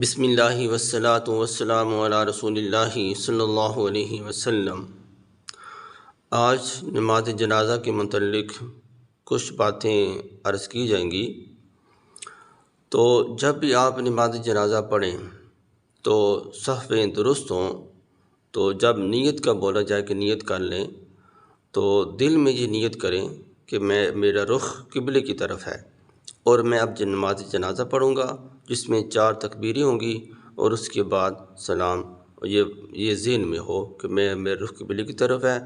بسم اللہ والصلاة والسلام علی رسول اللہ صلی اللہ علیہ وسلم۔ آج نماز جنازہ کے متعلق کچھ باتیں عرض کی جائیں گی۔ تو جب بھی آپ نماز جنازہ پڑھیں تو صفیں درست ہوں، تو جب نیت کا بولا جائے کہ نیت کر لیں تو دل میں یہ نیت کریں کہ میرا رخ قبلے کی طرف ہے اور میں اب نماز جنازہ پڑھوں گا، جس میں 4 تکبیریں ہوں گی اور اس کے بعد سلام۔ یہ ذہن میں ہو کہ میرے رخ قبلے کی طرف ہے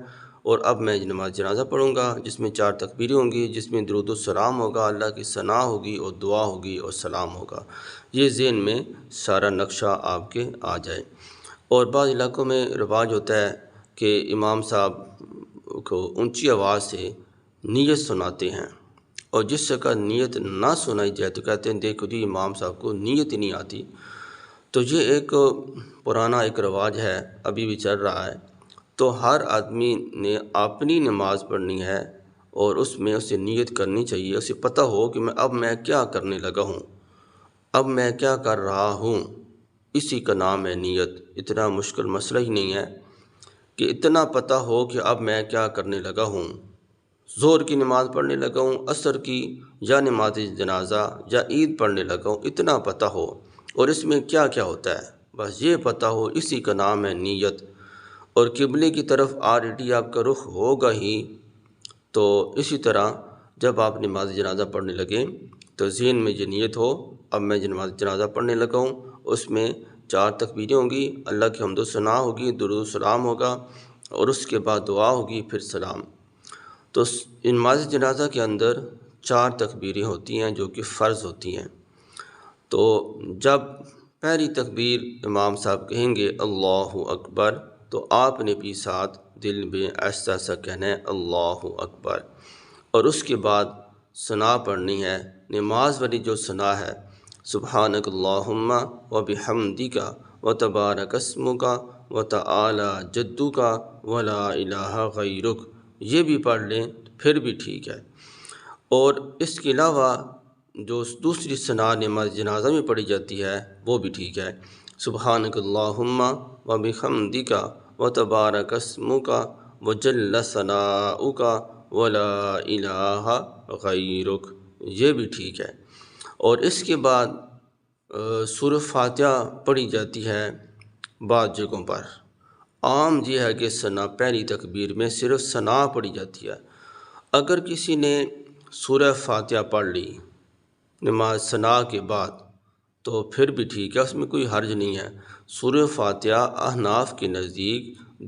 اور اب میں نماز جنازہ پڑھوں گا، جس میں 4 تکبیریں ہوں گی، جس میں درود و سلام ہوگا، اللہ کی ثنا ہوگی اور دعا ہوگی اور سلام ہوگا۔ یہ ذہن میں سارا نقشہ آپ کے آ جائے۔ اور بعض علاقوں میں رواج ہوتا ہے کہ امام صاحب کو اونچی آواز سے نیت سناتے ہیں، اور جس سے کا نیت نہ سنائی جائے تو کہتے ہیں دیکھو جی امام صاحب کو نیت ہی نہیں آتی۔ تو یہ ایک پرانا رواج ہے، ابھی بھی چل رہا ہے۔ تو ہر آدمی نے اپنی نماز پڑھنی ہے اور اس میں اسے نیت کرنی چاہیے، اسے پتہ ہو کہ اب میں کیا کرنے لگا ہوں، اب میں کیا کر رہا ہوں۔ اسی کا نام ہے نیت۔ اتنا مشکل مسئلہ ہی نہیں ہے کہ اتنا پتہ ہو کہ اب میں کیا کرنے لگا ہوں، ظہر کی نماز پڑھنے لگا ہوں، عصر کی یا نماز جنازہ یا عید پڑھنے لگا ہوں، اتنا پتہ ہو اور اس میں کیا کیا ہوتا ہے، بس یہ پتہ ہو، اسی کا نام ہے نیت۔ اور قبلے کی طرف آلریڈی آپ کا رخ ہوگا ہی، تو اسی طرح جب آپ نماز جنازہ پڑھنے لگیں تو ذہن میں یہ نیت ہو اب میں نماز جنازہ پڑھنے لگا ہوں، اس میں 4 تکبیریں ہوں گی، اللہ کی حمد و ثنا ہوگی، درود و سلام ہوگا اور اس کے بعد دعا ہوگی، پھر سلام۔ تو نماز جنازہ کے اندر 4 تکبیریں ہوتی ہیں جو کہ فرض ہوتی ہیں۔ تو جب پہلی تکبیر امام صاحب کہیں گے اللہ اکبر، تو آپ نے بھی ساتھ دل میں ایسا ایسا کہنا ہے اللہ اکبر، اور اس کے بعد ثنا پڑھنی ہے، نماز والی جو ثنا ہے، سبحانک اللہم و بحمدک و تبارک اسمک و تعالی جدک و لا الہ غیرک، یہ بھی پڑھ لیں پھر بھی ٹھیک ہے۔ اور اس کے علاوہ جو دوسری ثنا نماز جنازہ میں پڑھی جاتی ہے وہ بھی ٹھیک ہے، سبحانک اللہم و بحمدک و تبارک اسمک و جل ثناؤک و لا الہ غیرک، یہ بھی ٹھیک ہے۔ اور اس کے بعد سورہ فاتحہ پڑھی جاتی ہے بعض جگہوں پر۔ عام یہ ہے کہ ثنا پہلی تکبیر میں صرف ثنا پڑھی جاتی ہے۔ اگر کسی نے سورہ فاتحہ پڑھ لی نماز ثنا کے بعد تو پھر بھی ٹھیک ہے، اس میں کوئی حرج نہیں ہے۔ سورہ فاتحہ احناف کے نزدیک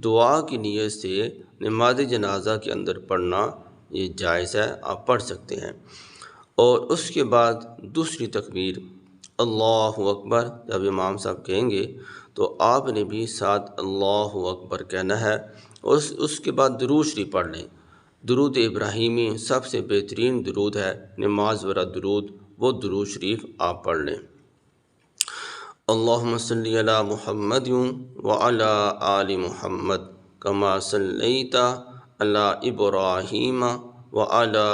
دعا کی نیت سے نماز جنازہ کے اندر پڑھنا یہ جائز ہے، آپ پڑھ سکتے ہیں۔ اور اس کے بعد دوسری تکبیر اللہ اکبر جب امام صاحب کہیں گے تو آپ نے بھی ساتھ اللہ اکبر کہنا ہے، اور اس کے بعد درود شریف پڑھ لیں۔ درود ابراہیمی سب سے بہترین درود ہے، نماز والا درود، وہ درود شریف آپ پڑھ لیں۔ اللہم صلی علی محمد وعلی آل محمد کما صلیت علی ابراہیم وعلی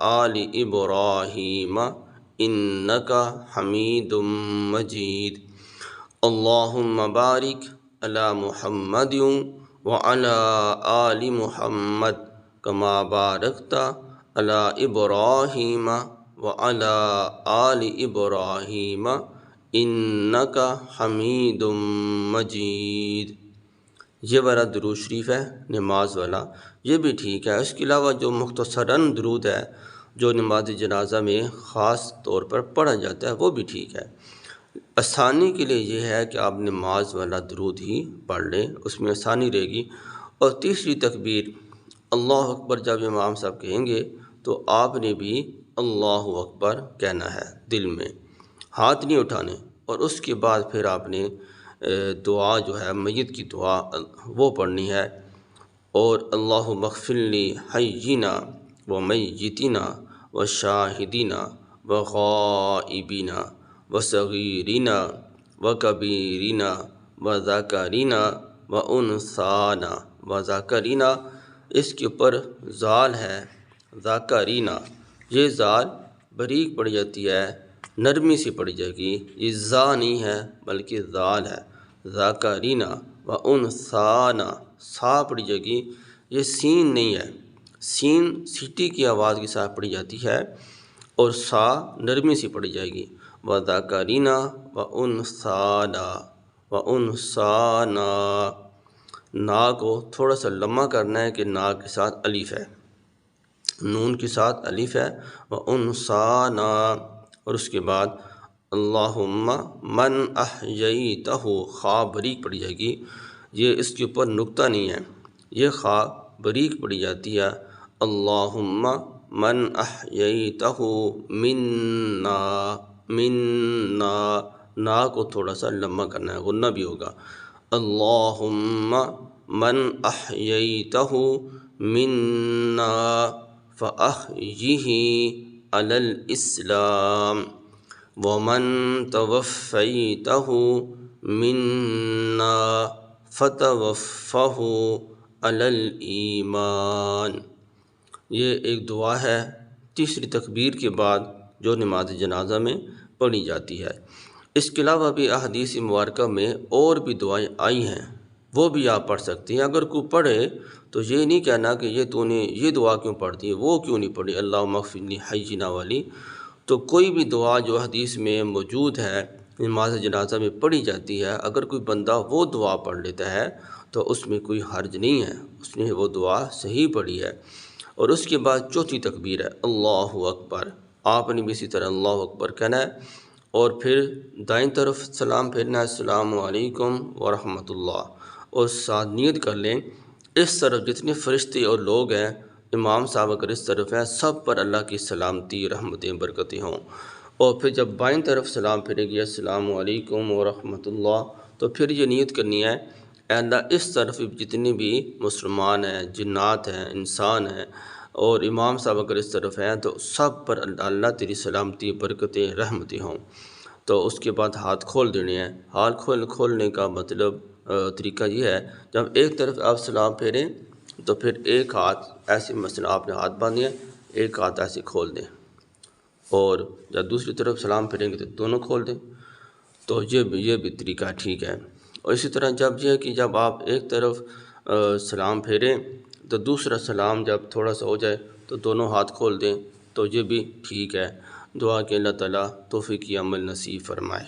آل ابراہیم انک حمید مجید۔ اللہم بارک علی محمد وعلی آل محمد کما بارکت علی ابراہیم وعلی آل ابراہیم انک حمید مجید۔ یہ والا درود شریف ہے نماز والا، یہ بھی ٹھیک ہے۔ اس کے علاوہ جو مختصراً درود ہے جو نماز جنازہ میں خاص طور پر پڑھا جاتا ہے وہ بھی ٹھیک ہے۔ آسانی کے لیے یہ ہے کہ آپ نماز والا درود ہی پڑھ لیں، اس میں آسانی رہے گی۔ اور تیسری تکبیر اللہ اکبر جب امام صاحب کہیں گے تو آپ نے بھی اللہ اکبر کہنا ہے دل میں، ہاتھ نہیں اٹھانے، اور اس کے بعد پھر آپ نے دعا جو ہے میت کی دعا وہ پڑھنی ہے۔ اور اللہم اغفر لی حینا و میتنا و شاہدینا و غائبینا و صغیرنا و کبیرنا و ذکرنا و انثانا و ذکرنا، اس کے اوپر زال ہے ذکرنا، یہ زال بریک پڑ جاتی ہے نرمی سے پڑھی جائے گی۔ یہ زا نہیں ہے بلکہ ذال ہے، ذاکرینا و انثانا، سا پڑھی جائے گی، یہ سین نہیں ہے، سین سیٹی کی آواز کے ساتھ پڑھی جاتی ہے اور سا نرمی سے پڑھی جائے گی۔ و ذاکرینا و انثانا و انثانا، نا کو تھوڑا سا لمبا کرنا ہے کہ نا کے ساتھ الف ہے، نون کے ساتھ الف ہے، و انثانا، اور اس کے بعد اللہم من احییتہ، خا بریک پڑھی جائے گی، یہ اس کے اوپر نقطہ نہیں ہے، یہ خا بریک پڑھی جاتی ہے۔ اللہم من احییتہ منا، منا، نا کو تھوڑا سا لمبا کرنا ہے، غنہ بھی ہوگا۔ اللہم من احییتہ منا فاحیہ علی الاسلام ومن توفیتہ منا فتوفہ علی الایمان۔ یہ ایک دعا ہے تیسری تکبیر کے بعد جو نماز جنازہ میں پڑھی جاتی ہے۔ اس کے علاوہ بھی احادیث مبارکہ میں اور بھی دعائیں آئی ہیں، وہ بھی آپ پڑھ سکتے ہیں۔ اگر کوئی پڑھے تو یہ نہیں کہنا کہ یہ تو نے یہ دعا کیوں پڑھتی ہے، وہ کیوں نہیں پڑھی، اللہم اغفر لی حینا والی۔ تو کوئی بھی دعا جو حدیث میں موجود ہے نماز جنازہ میں پڑھی جاتی ہے، اگر کوئی بندہ وہ دعا پڑھ لیتا ہے تو اس میں کوئی حرج نہیں ہے، اس نے وہ دعا صحیح پڑھی ہے۔ اور اس کے بعد چوتھی تکبیر ہے اللہ اکبر، آپ نے بھی اسی طرح اللہ اکبر کہنا ہے، اور پھر دائیں طرف سلام پھیرنا ہے، السلام علیکم ورحمۃ اللہ، اور ساتھ نیت کر لیں اس طرف جتنے فرشتے اور لوگ ہیں، امام صاحب اگر اس طرف ہیں، سب پر اللہ کی سلامتی، رحمتیں، برکتیں ہوں۔ اور پھر جب بائیں طرف سلام پھیرے گی السلام علیکم ورحمۃ اللہ، تو پھر یہ نیت کرنی ہے اے اللہ اس طرف جتنے بھی مسلمان ہیں، جنات ہیں، انسان ہیں، اور امام صاحب اگر اس طرف ہیں تو سب پر اللہ تیری سلامتی، برکتیں، رحمتیں ہوں۔ تو اس کے بعد ہاتھ کھول دینے ہیں۔ ہاتھ کھولنے کا مطلب طریقہ یہ ہے، جب ایک طرف آپ سلام پھیریں تو پھر ایک ہاتھ ایسے، مثلا آپ نے ہاتھ باندھے ہیں، ایک ہاتھ ایسے کھول دیں، اور جب دوسری طرف سلام پھیریں گے تو دونوں کھول دیں، تو یہ بھی طریقہ ٹھیک ہے۔ اور اسی طرح جب یہ ہے کہ جب آپ ایک طرف سلام پھیریں تو دوسرا سلام جب تھوڑا سا ہو جائے تو دونوں ہاتھ کھول دیں، تو یہ بھی ٹھیک ہے۔ دعا کہ اللہ تعالیٰ توفیق عمل نصیب فرمائے۔